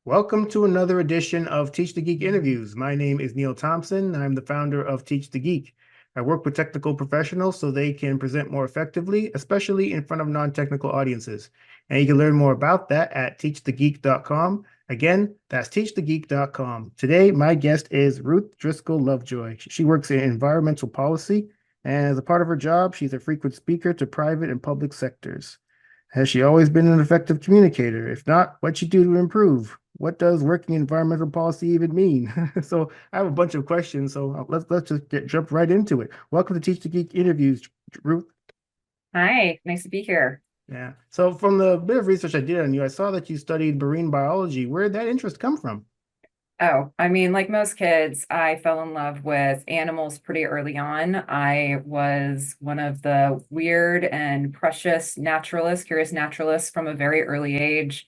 Welcome to another edition of Teach the Geek interviews. My name is Neil Thompson. I'm the founder of Teach the Geek. I work with technical professionals so they can present more effectively, especially in front of non-technical audiences. And you can learn more about that at teachthegeek.com. Again, that's teachthegeek.com. Today, my guest is Ruth Driscoll-Lovejoy. She works in environmental policy, and as a part of her job, she's a frequent speaker to private and public sectors. Has she always been an effective communicator? If not, what'd she do to improve? What does working in environmental policy even mean? So I have a bunch of questions. So let's just jump right into it. Welcome to Teach the Geek interviews, Ruth. Hi, nice to be here. Yeah. So from the bit of research I did on you, I saw that you studied marine biology. Where did that interest come from? Oh, I mean, like most kids, I fell in love with animals pretty early on. I was one of the weird and precious naturalists, curious naturalists from a very early age.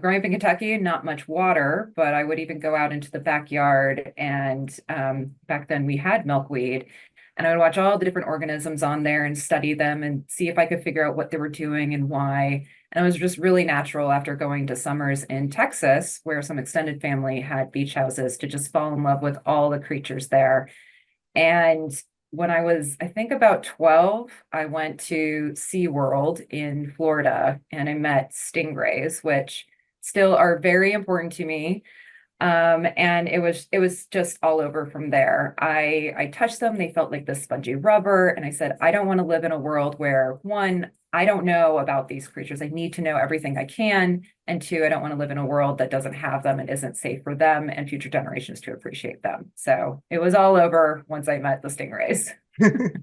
Growing up in Kentucky, not much water, but I would even go out into the backyard. And back then we had milkweed. And I would watch all the different organisms on there and study them and see if I could figure out what they were doing and why. And it was just really natural after going to summers in Texas, where some extended family had beach houses, to just fall in love with all the creatures there. And when I was, I think about 12, I went to SeaWorld in Florida and I met stingrays, which still are very important to me. And it was just all over from there. I touched them, they felt like this spongy rubber, and I said, I don't want to live in a world where, one, I don't know about these creatures. I need to know everything I can. And two, I don't want to live in a world that doesn't have them and isn't safe for them and future generations to appreciate them. So it was all over once I met the stingrays.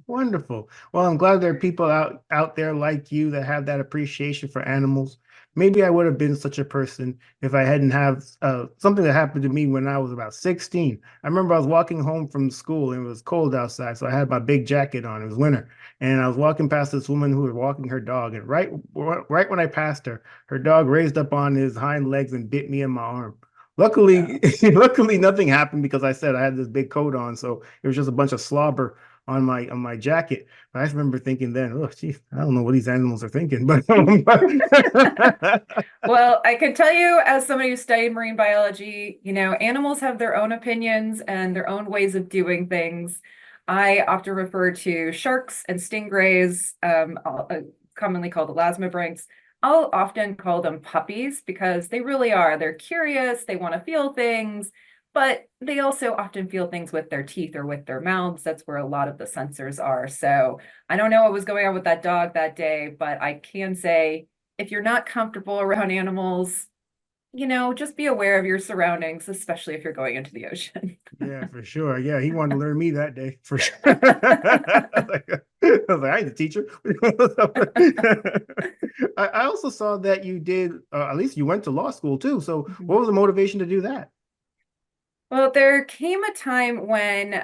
Wonderful. Well, I'm glad there are people out there like you that have that appreciation for animals. Maybe I would have been such a person if I hadn't have something that happened to me when I was about 16. I remember I was walking home from school and it was cold outside, so I had my big jacket on. It was winter, and I was walking past this woman who was walking her dog, and right when I passed her, her dog raised up on his hind legs and bit me in my arm. Luckily, luckily nothing happened because I said I had this big coat on, so it was just a bunch of slobber on my jacket. But I just remember thinking then, oh, geez, I don't know what these animals are thinking, but Well, I can tell you, as somebody who studied marine biology, animals have their own opinions and their own ways of doing things. I often refer to sharks and stingrays, commonly called elasmobranchs. I'll often call them puppies because they really are. They're curious, they want to feel things, but they also often feel things with their teeth or with their mouths. That's where a lot of the sensors are. So I don't know what was going on with that dog that day, but I can say, if you're not comfortable around animals, just be aware of your surroundings, especially if you're going into the ocean. yeah, for sure. Yeah, he wanted to learn me that day for sure. I was like, I ain't the teacher. I also saw that you did, at least you went to law school too. So what was the motivation to do that? Well, there came a time when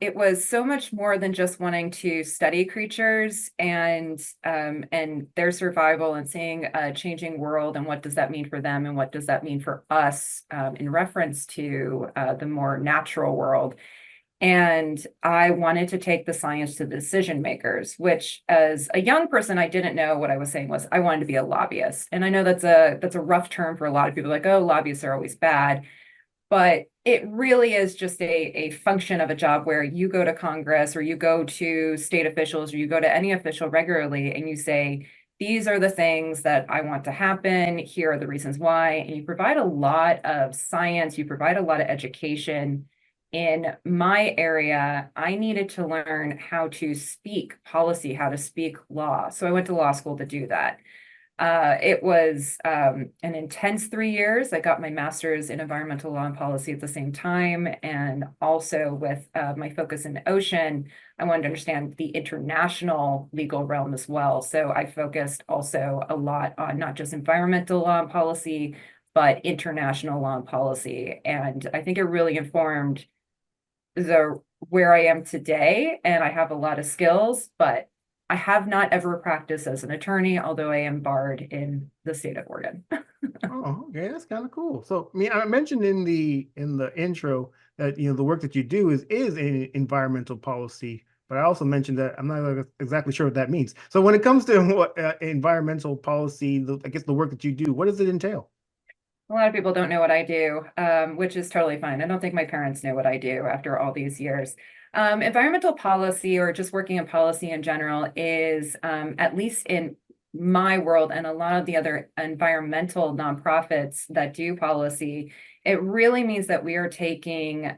it was so much more than just wanting to study creatures and their survival and seeing a changing world and what does that mean for them and what does that mean for us in reference to the more natural world. And I wanted to take the science to the decision makers, which as a young person, I didn't know what I was saying was I wanted to be a lobbyist. And I know that's a rough term for a lot of people, like, oh, lobbyists are always bad. But it really is just a function of a job where you go to Congress or you go to state officials or you go to any official regularly and you say, these are the things that I want to happen. Here are the reasons why. And you provide a lot of science, you provide a lot of education. In my area, I needed to learn how to speak policy, how to speak law. So I went to law school to do that. It was an intense 3 years. I got my master's in environmental law and policy at the same time. And also with my focus in the ocean, I wanted to understand the international legal realm as well. So I focused also a lot on not just environmental law and policy, but international law and policy. And I think it really informed the where I am today. And I have a lot of skills, but I have not ever practiced as an attorney, although I am barred in the state of Oregon. Oh, okay, that's kind of cool. So, I mean, I mentioned in the intro that the work that you do is in environmental policy, but I also mentioned that I'm not exactly sure what that means. So, when it comes to what environmental policy, I guess the work that you do, what does it entail? A lot of people don't know what I do, which is totally fine. I don't think my parents know what I do after all these years. Environmental policy, or just working in policy in general, is at least in my world and a lot of the other environmental nonprofits that do policy, it really means that we are taking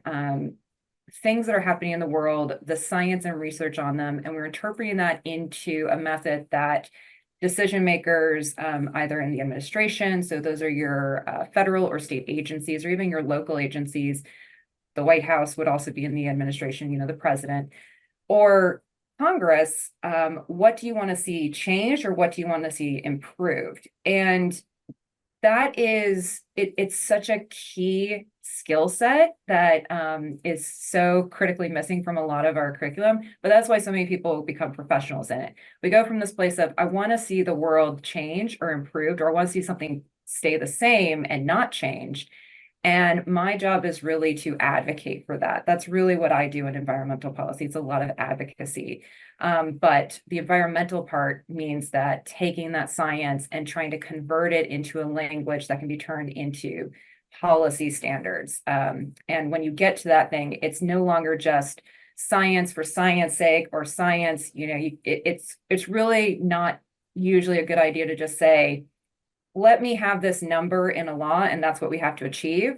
things that are happening in the world, the science and research on them, and we're interpreting that into a method that decision makers, either in the administration, so those are your federal or state agencies, or even your local agencies. The White House would also be in the administration, the president, or Congress. What do you want to see changed, or what do you want to see improved? And that is it's such a key skill set that is so critically missing from a lot of our curriculum, but that's why so many people become professionals in it. We go from this place of, I want to see the world change or improved, or I want to see something stay the same and not change. And my job is really to advocate for that. That's really what I do in environmental policy. It's a lot of advocacy. But the environmental part means that taking that science and trying to convert it into a language that can be turned into policy standards. And when you get to that thing, it's no longer just science for science sake, or science, it's really not usually a good idea to just say, let me have this number in a law, and that's what we have to achieve.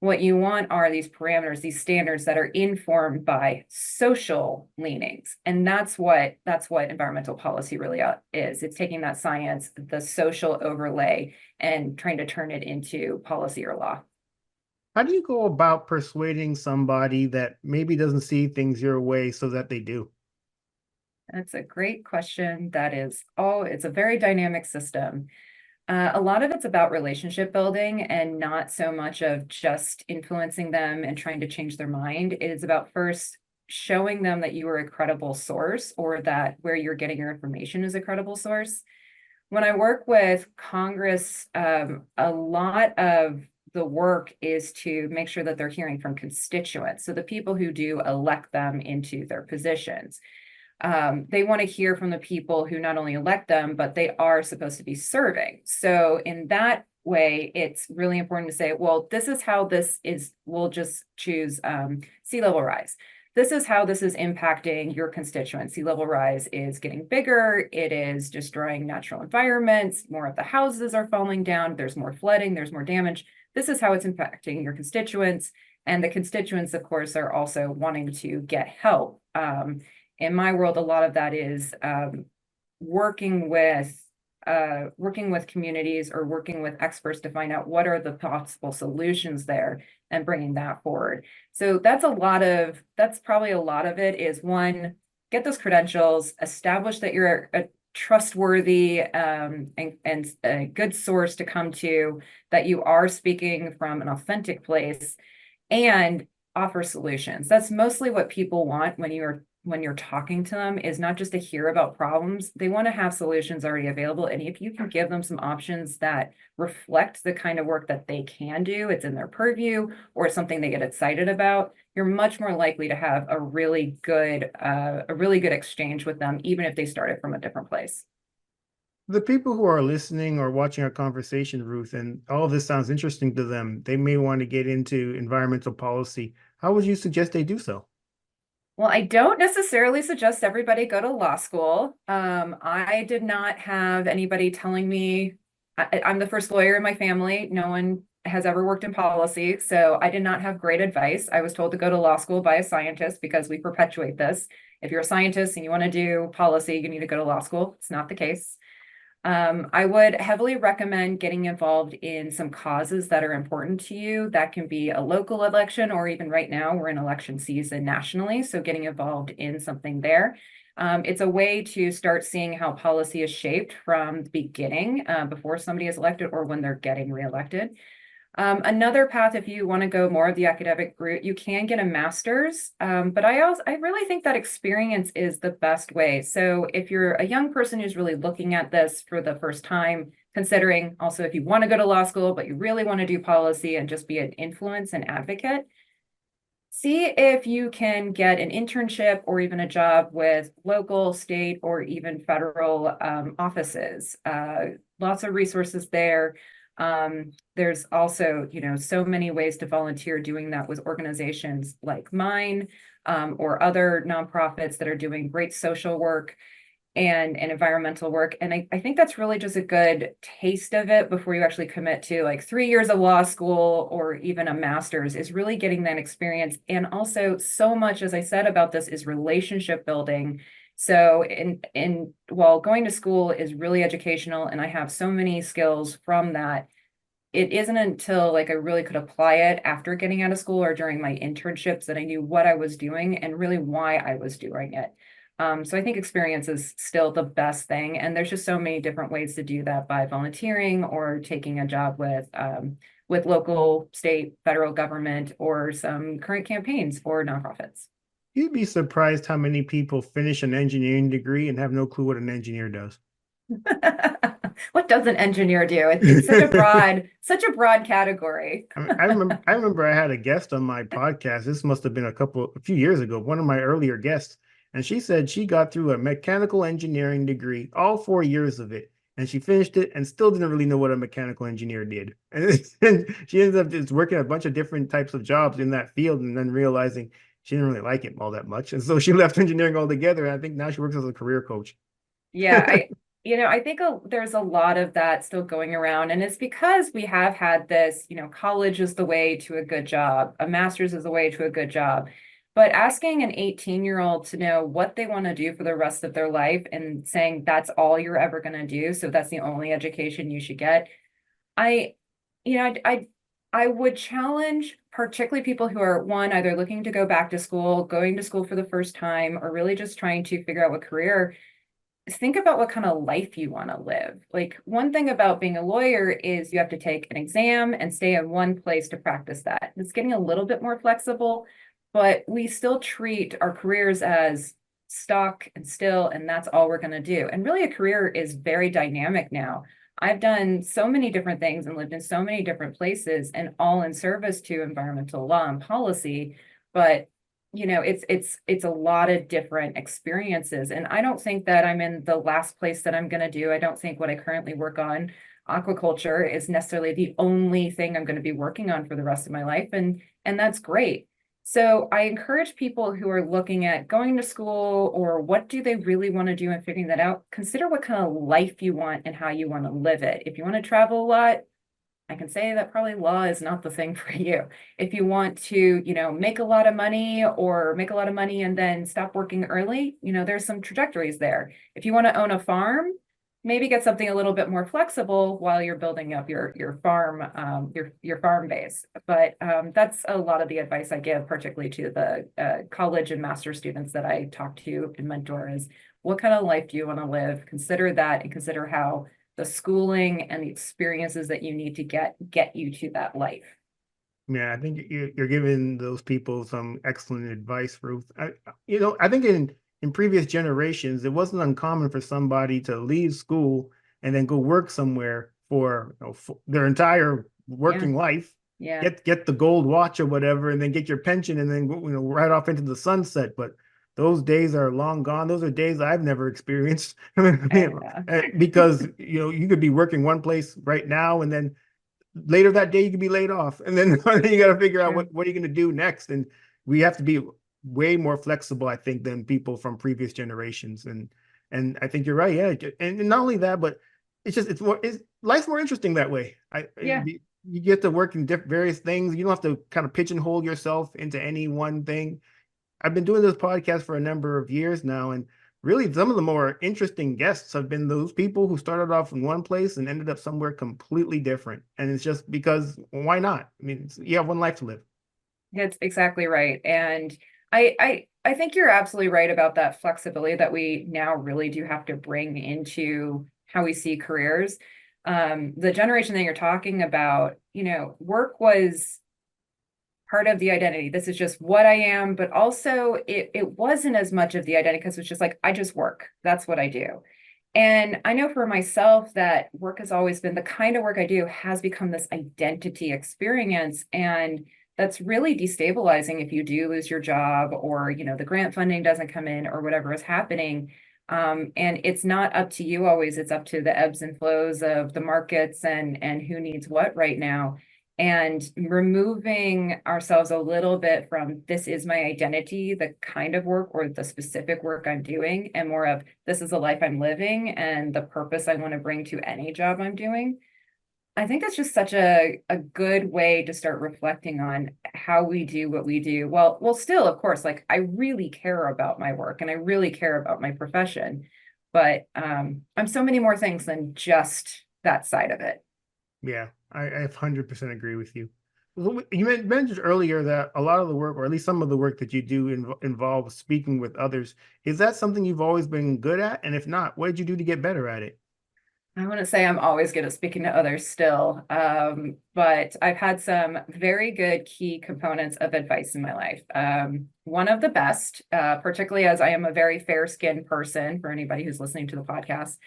What you want are these parameters, these standards that are informed by social leanings. And that's what environmental policy really is. It's taking that science, the social overlay, and trying to turn it into policy or law. How do you go about persuading somebody that maybe doesn't see things your way so that they do? That's a great question. It's a very dynamic system. A lot of it's about relationship building and not so much of just influencing them and trying to change their mind. It is about first showing them that you are a credible source, or that where you're getting your information is a credible source. When I work with Congress, a lot of the work is to make sure that they're hearing from constituents. So the people who do elect them into their positions. They want to hear from the people who not only elect them, but they are supposed to be serving. So in that way, it's really important to say, well, this is how this is, we'll just choose sea level rise. This is how this is impacting your constituents. Sea level rise is getting bigger. It is destroying natural environments. More of the houses are falling down. There's more flooding. There's more damage. This is how it's impacting your constituents. And the constituents, of course, are also wanting to get help. In my world, a lot of that is working with communities, or working with experts to find out what are the possible solutions there, and bringing that forward. So that's probably a lot of it is, one, get those credentials, establish that you're a trustworthy and a good source to come to, that you are speaking from an authentic place, and offer solutions. That's mostly what people want when you're talking to them, is not just to hear about problems. They want to have solutions already available. And if you can give them some options that reflect the kind of work that they can do, it's in their purview, or something they get excited about, you're much more likely to have a really good exchange with them, even if they started from a different place. The people who are listening or watching our conversation, Ruth, and all of this sounds interesting to them, they may want to get into environmental policy. How would you suggest they do so? Well, I don't necessarily suggest everybody go to law school. I did not have anybody telling me, I'm the first lawyer in my family. No one has ever worked in policy, so I did not have great advice. I was told to go to law school by a scientist, because we perpetuate this. If you're a scientist and you want to do policy, you need to go to law school. It's not the case. I would heavily recommend getting involved in some causes that are important to you. That can be a local election, or even right now, we're in election season nationally. So getting involved in something there. It's a way to start seeing how policy is shaped from the beginning, before somebody is elected or when they're getting reelected. Another path, if you want to go more of the academic route, you can get a master's. But I really think that experience is the best way. So if you're a young person who's really looking at this for the first time, considering also if you want to go to law school, but you really want to do policy and just be an influence and advocate, see if you can get an internship or even a job with local, state, or even federal offices. Lots of resources there. There's also, so many ways to volunteer doing that with organizations like mine, or other nonprofits that are doing great social work and environmental work. And I think that's really just a good taste of it before you actually commit to like 3 years of law school or even a master's, is really getting that experience. And also so much, as I said about this, is relationship building. So while going to school is really educational and I have so many skills from that, it isn't until like I really could apply it after getting out of school or during my internships that I knew what I was doing and really why I was doing it. So I think experience is still the best thing. And there's just so many different ways to do that, by volunteering or taking a job with local, state, federal government, or some current campaigns for nonprofits. You'd be surprised how many people finish an engineering degree and have no clue what an engineer does. What does an engineer do? It's such a broad category. I remember I had a guest on my podcast. This must have been a few years ago, one of my earlier guests. And she said she got through a mechanical engineering degree, all 4 years of it. And she finished it and still didn't really know what a mechanical engineer did. And she ended up just working a bunch of different types of jobs in that field and then realizing she didn't really like it all that much. And so she left engineering altogether. And I think now she works as a career coach. Yeah, I think there's a lot of that still going around, and it's because we have had this, college is the way to a good job, a master's is the way to a good job. But asking an 18-year-old to know what they want to do for the rest of their life and saying that's all you're ever going to do, so that's the only education you should get, I, I would challenge particularly people who are, one, either looking to go back to school, going to school for the first time, or really just trying to figure out what career. Think about what kind of life you want to live. Like, one thing about being a lawyer is you have to take an exam and stay in one place to practice that. It's getting a little bit more flexible, but we still treat our careers as stock and still, and that's all we're going to do. And really, a career is very dynamic now. I've done so many different things and lived in so many different places, and all in service to environmental law and policy. But it's a lot of different experiences. And I don't think that I'm in the last place that I'm going to do. I don't think what I currently work on, aquaculture, is necessarily the only thing I'm going to be working on for the rest of my life. And that's great. So I encourage people who are looking at going to school or what do they really want to do and figuring that out, consider what kind of life you want and how you want to live it. If you want to travel a lot, I can say that probably law is not the thing for you. If you want to, make a lot of money and then stop working early, there's some trajectories there. If you want to own a farm, maybe get something a little bit more flexible while you're building up your farm, your farm base. But that's a lot of the advice I give, particularly to the college and master students that I talk to and mentor, is what kind of life do you want to live? Consider that, and consider how the schooling and the experiences that you need to get you to that life. Yeah, I think you're giving those people some excellent advice, Ruth. I think in previous generations, it wasn't uncommon for somebody to leave school and then go work somewhere for their entire working life, Yeah. get the gold watch or whatever, and then get your pension and then go, right off into the sunset. But those days are long gone. Those are days I've never experienced. Because you could be working one place right now, and then later that day you could be laid off, and then you got to figure out what are you going to do next. And we have to be way more flexible, I think, than people from previous generations. And I think you're right. Yeah, and not only that, but life's more interesting that way. You get to work in various things. You don't have to kind of pigeonhole yourself into any one thing. I've been doing this podcast for a number of years now, and really some of the more interesting guests have been those people who started off in one place and ended up somewhere completely different. And it's just because, why not? I mean, you have one life to live. That's exactly right. And I think you're absolutely right about that flexibility that we now really do have to bring into how we see careers. The generation that you're talking about, work was part of the identity. This is just what I am, but also it wasn't as much of the identity, because it's just like, I just work. That's what I do. And I know for myself that work has always been, the kind of work I do has become this identity experience. And that's really destabilizing if you do lose your job, or, the grant funding doesn't come in, or whatever is happening. And it's not up to you always, it's up to the ebbs and flows of the markets and who needs what right now. And removing ourselves a little bit from this is my identity, the kind of work or the specific work I'm doing, and more of this is the life I'm living and the purpose I want to bring to any job I'm doing. I think that's just such a good way to start reflecting on how we do what we do. Well, still, of course, like I really care about my work and I really care about my profession, but I'm so many more things than just that side of it. Yeah, I 100% agree with you. You mentioned earlier that a lot of the work, or at least some of the work that you do involves speaking with others. Is that something you've always been good at? And if not, what did you do to get better at it? I want to say I'm always good at speaking to others still, but I've had some very good key components of advice in my life. One of the best, particularly as I am a very fair-skinned person for anybody who's listening to the podcast,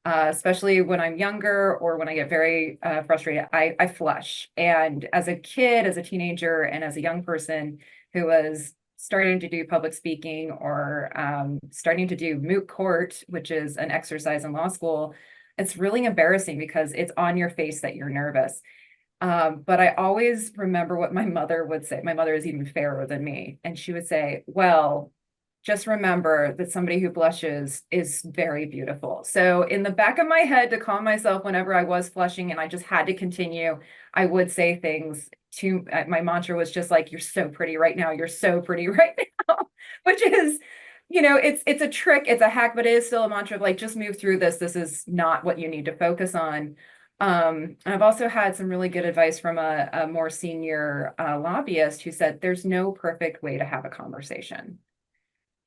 especially when I'm younger or when I get very frustrated, I flush. And as a kid, as a teenager, and as a young person who was starting to do public speaking or starting to do moot court, which is an exercise in law school, it's really embarrassing because it's on your face that you're nervous. But I always remember what my mother would say. My mother is even fairer than me. And she would say, well, just remember that somebody who blushes is very beautiful. So in the back of my head, to calm myself whenever I was flushing and I just had to continue, I would say things to my mantra was just like, you're so pretty right now. You're so pretty right now, which is, it's a trick, it's a hack, but it is still a mantra of like, just move through this. This is not what you need to focus on. I've also had some really good advice from a more senior lobbyist who said, there's no perfect way to have a conversation.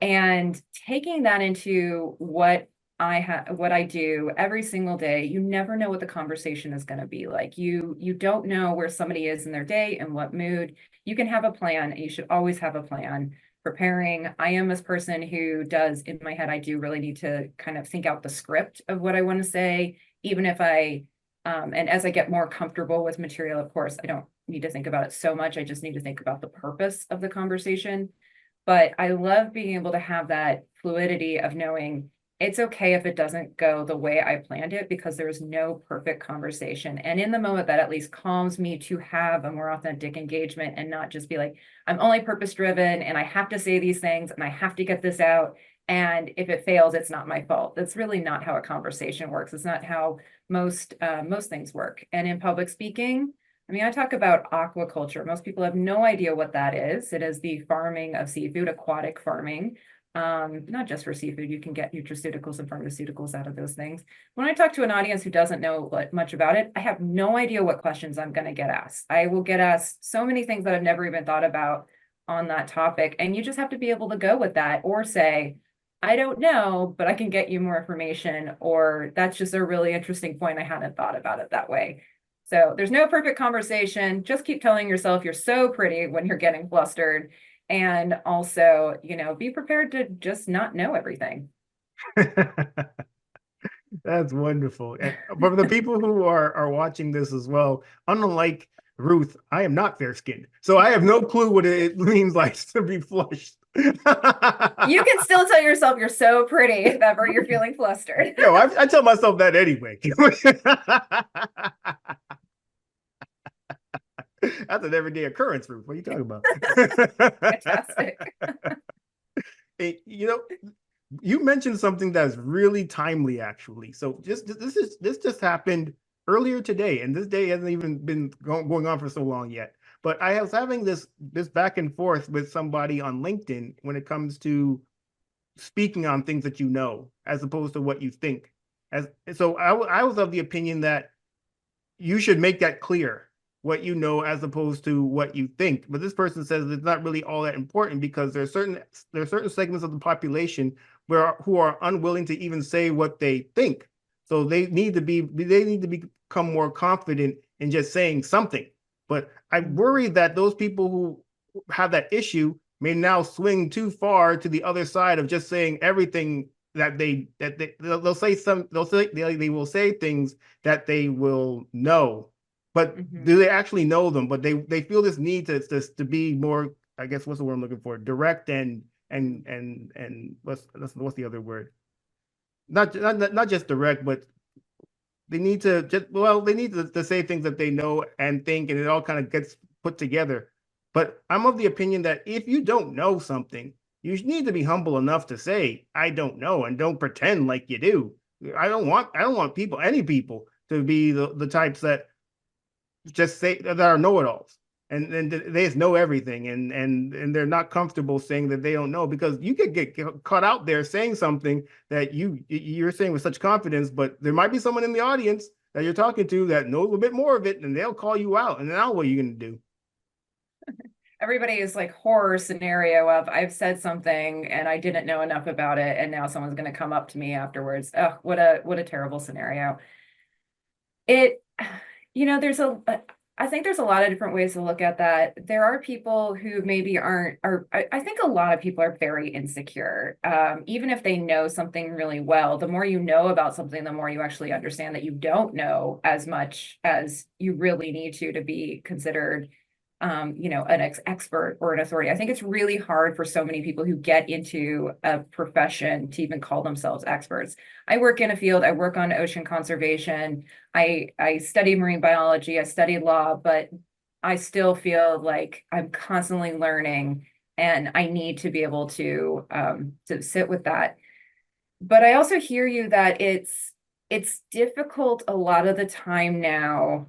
And taking that into what I do every single day, you never know what the conversation is going to be like. You don't know where somebody is in their day and what mood. You can have a plan, and you should always have a plan. Preparing. I am this person who does in my head, I do really need to kind of think out the script of what I want to say, even if and as I get more comfortable with material, of course, I don't need to think about it so much. I just need to think about the purpose of the conversation. But I love being able to have that fluidity of knowing it's okay if it doesn't go the way I planned it because there's no perfect conversation. And in the moment, that at least calms me to have a more authentic engagement and not just be like, I'm only purpose driven and I have to say these things and I have to get this out. And if it fails, it's not my fault. That's really not how a conversation works. It's not how most things work. And in public speaking, I mean, I talk about aquaculture. Most people have no idea what that is. It is the farming of seafood, aquatic farming. Not just for seafood, you can get nutraceuticals and pharmaceuticals out of those things. When I talk to an audience who doesn't know much about it, I have no idea what questions I'm going to get asked. I will get asked so many things that I've never even thought about on that topic. And you just have to be able to go with that or say, I don't know, but I can get you more information, or that's just a really interesting point. I hadn't thought about it that way. So there's no perfect conversation. Just keep telling yourself you're so pretty when you're getting flustered. And also, be prepared to just not know everything. That's wonderful. And for the people who are watching this as well, unlike Ruth, I am not fair skinned. So I have no clue what it means like to be flushed. You can still tell yourself you're so pretty if ever you're feeling flustered. Yo, I tell myself that anyway. That's an everyday occurrence, Ruth. What are you talking about? Fantastic. Hey, you mentioned something that's really timely, actually. So this just happened earlier today, and this day hasn't even been going on for so long yet. But I was having this back and forth with somebody on LinkedIn when it comes to speaking on things that you know, as opposed to what you think. So I was of the opinion that you should make that clear, what you know as opposed to what you think. But this person says it's not really all that important because there are certain segments of the population who are unwilling to even say what they think. So they need to become more confident in just saying something. But I worry that those people who have that issue may now swing too far to the other side of just saying everything that they'll say things that they will know, but do they actually know them? But they feel this need to be more, I guess, what's the word I'm looking for? Direct and what's the other word? not just direct, but they need to they need to say things that they know and think, and it all kind of gets put together. But I'm of the opinion that if you don't know something, you need to be humble enough to say, I don't know, and don't pretend like you do. I don't want any people to be the types that just say that are know-it-alls and they just know everything and they're not comfortable saying that they don't know, because you could get caught out there saying something that you're saying with such confidence, but there might be someone in the audience that you're talking to that knows a bit more of it, and they'll call you out, and now what are you going to do? Everybody is like horror scenario of I've said something and I didn't know enough about it, and now someone's going to come up to me afterwards. Oh, what a terrible scenario. It, there's I think there's a lot of different ways to look at that. There are people who maybe aren't, or I think a lot of people are very insecure. Even if they know something really well, the more you know about something, the more you actually understand that you don't know as much as you really need to be considered an expert or an authority. I think it's really hard for so many people who get into a profession to even call themselves experts. I work in a field, I work on ocean conservation. I study marine biology, I studied law, but I still feel like I'm constantly learning and I need to be able to sit with that. But I also hear you that it's difficult a lot of the time now,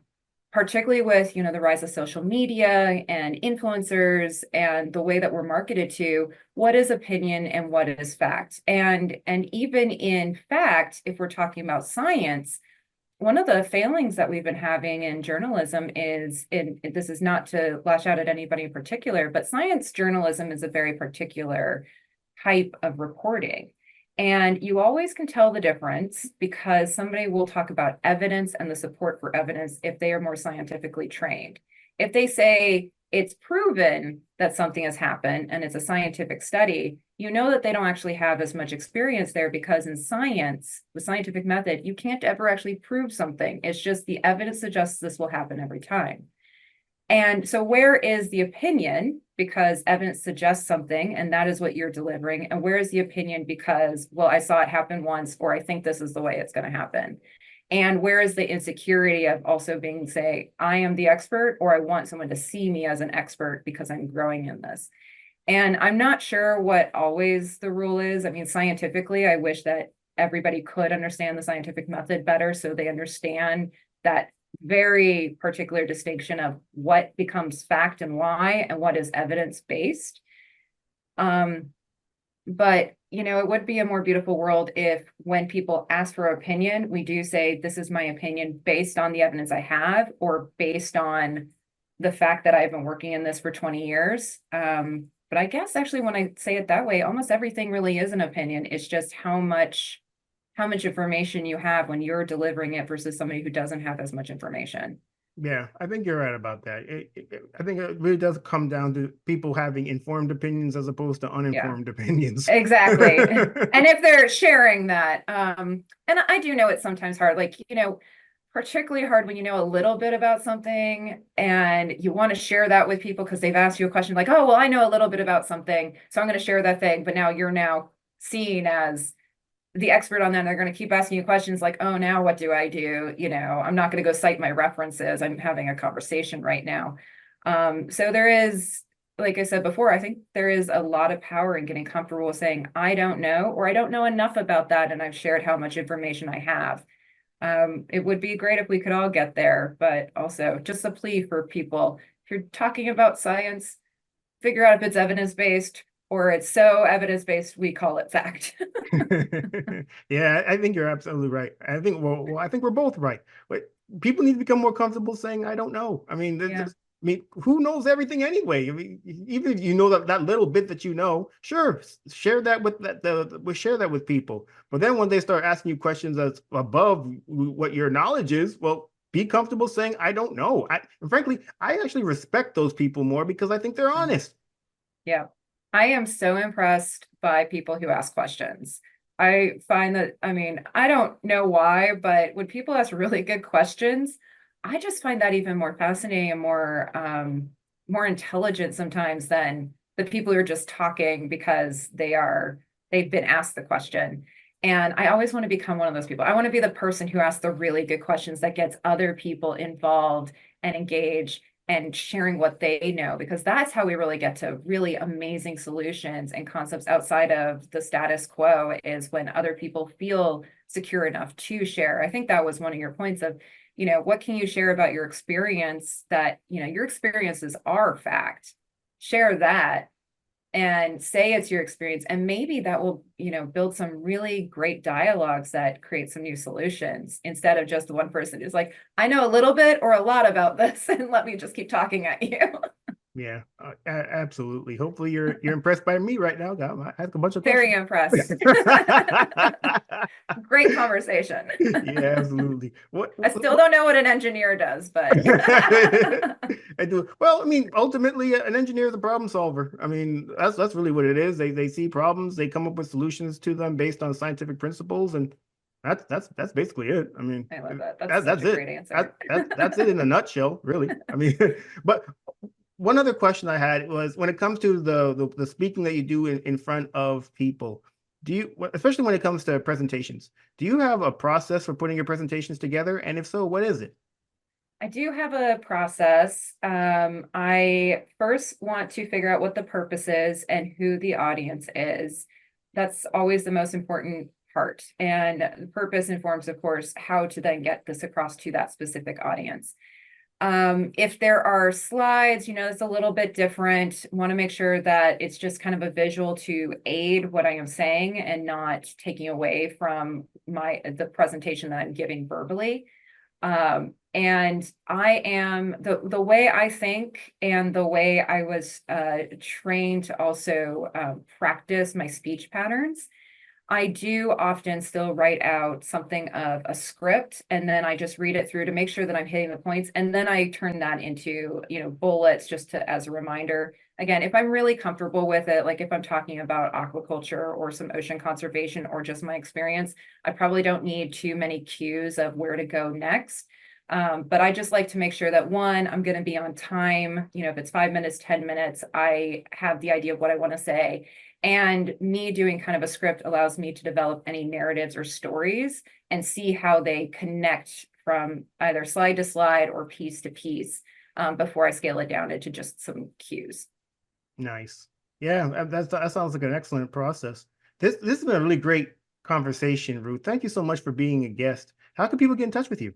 particularly with the rise of social media and influencers and the way that we're marketed to, what is opinion and what is fact. And even in fact, if we're talking about science, one of the failings that we've been having in journalism is, this is not to lash out at anybody in particular, but science journalism is a very particular type of reporting. And you always can tell the difference because somebody will talk about evidence and the support for evidence if they are more scientifically trained. If they say it's proven that something has happened and it's a scientific study, you know that they don't actually have as much experience there, because in science, the scientific method, you can't ever actually prove something. It's just the evidence suggests this will happen every time. And so where is the opinion? Because evidence suggests something, and that is what you're delivering. And where is the opinion? Because, well, I saw it happen once, or I think this is the way it's going to happen. And where is the insecurity of also being, say, I am the expert, or I want someone to see me as an expert because I'm growing in this. And I'm not sure what always the rule is. I mean, scientifically, I wish that everybody could understand the scientific method better so they understand that very particular distinction of what becomes fact and why, and what is evidence-based. But it would be a more beautiful world if, when people ask for opinion, we do say, this is my opinion based on the evidence I have, or based on the fact that I've been working in this for 20 years. But I guess actually when I say it that way, almost everything really is an opinion. It's just how much information you have when you're delivering it versus somebody who doesn't have as much information. Yeah, I think you're right about that. I think it really does come down to people having informed opinions as opposed to Yeah, uninformed opinions. exactly. And if they're sharing that, and I do know it's sometimes hard, like, particularly hard when you know a little bit about something and you want to share that with people because they've asked you a question like, oh, well, I know a little bit about something, so I'm going to share that thing. But now you're now seen as the expert on that. They're going to keep asking you questions like, oh, now what do I do? I'm not going to go cite my references. I'm having a conversation right now. So there is, like I said before, I think there is a lot of power in getting comfortable with saying, I don't know, or I don't know enough about that, and I've shared how much information I have. It would be great if we could all get there, but also just a plea for people. If you're talking about science, figure out if it's evidence-based, or it's so evidence-based, we call it fact. Yeah, I think you're absolutely right. I think we're both right. But people need to become more comfortable saying, I don't know. I mean, Yeah. who knows everything anyway? I mean, even if you know that little bit that you know, sure, share that with we share that with people. But then when they start asking you questions that's above what your knowledge is, well, be comfortable saying, I don't know. And frankly, I actually respect those people more because I think they're honest. Yeah. I am so impressed by people who ask questions. I find that, I mean, I don't know why, but when people ask really good questions, I just find that even more fascinating and more intelligent sometimes than the people who are just talking because they've been asked the question. And I always want to become one of those people. I want to be the person who asks the really good questions that gets other people involved and engaged and sharing what they know, because that's how we really get to really amazing solutions and concepts outside of the status quo, is when other people feel secure enough to share. I think that was one of your points of, what can you share about your experience that, your experiences are fact. Share that and say it's your experience, and maybe that will build some really great dialogues that create some new solutions, instead of just one person who's like, I know a little bit or a lot about this and let me just keep talking at you. Yeah, absolutely. Hopefully you're impressed by me right now. I ask a bunch of Very questions. impressed. Great conversation. Yeah, absolutely. I still don't know what an engineer does, but I do. Well, I mean, ultimately, an engineer is a problem solver. I mean, that's really what it is. They see problems, they come up with solutions to them based on scientific principles, and that's basically it. I mean, I love that. That's such that's a it. great answer. That's it in a nutshell, really. I mean, but one other question I had was, when it comes to the speaking that you do in front of people, do you, especially when it comes to presentations, do you have a process for putting your presentations together? And if so, what is it? I do have a process. I first want to figure out what the purpose is and who the audience is. That's always the most important part. And the purpose informs, of course, how to then get this across to that specific audience. If there are slides, it's a little bit different. Want to make sure that it's just kind of a visual to aid what I am saying and not taking away from the presentation that I'm giving verbally. And I am the way I think and the way I was trained to also practice my speech patterns. I do often still write out something of a script, and then I just read it through to make sure that I'm hitting the points. And then I turn that into, bullets just as a reminder. Again, if I'm really comfortable with it, like if I'm talking about aquaculture or some ocean conservation or just my experience, I probably don't need too many cues of where to go next. But I just like to make sure that, one, I'm going to be on time. If it's 5 minutes, 10 minutes, I have the idea of what I want to say. And me doing kind of a script allows me to develop any narratives or stories and see how they connect from either slide to slide or piece to piece, before I scale it down into just some cues. Nice. Yeah, that sounds like an excellent process. This has been a really great conversation, Ruth. Thank you so much for being a guest. How can people get in touch with you?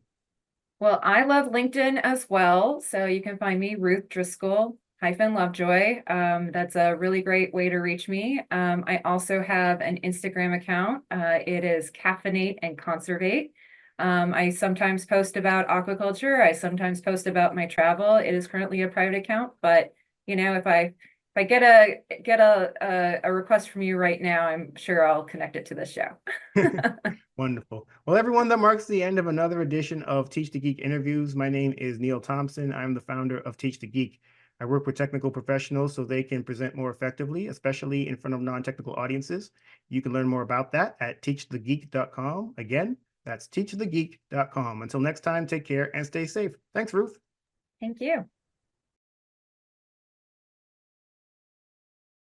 Well, I love LinkedIn as well. So you can find me, Ruth Driscoll-Lovejoy. That's a really great way to reach me. I also have an Instagram account. It is Caffeinate and Conservate. I sometimes post about aquaculture. I sometimes post about my travel. It is currently a private account, but if I get a request from you right now, I'm sure I'll connect it to the show. Wonderful. Well, everyone, that marks the end of another edition of Teach the Geek interviews. My name is Neil Thompson. I'm the founder of Teach the Geek. I work with technical professionals so they can present more effectively, especially in front of non-technical audiences. You can learn more about that at teachthegeek.com. Again, that's teachthegeek.com. Until next time, take care and stay safe. Thanks, Ruth. Thank you.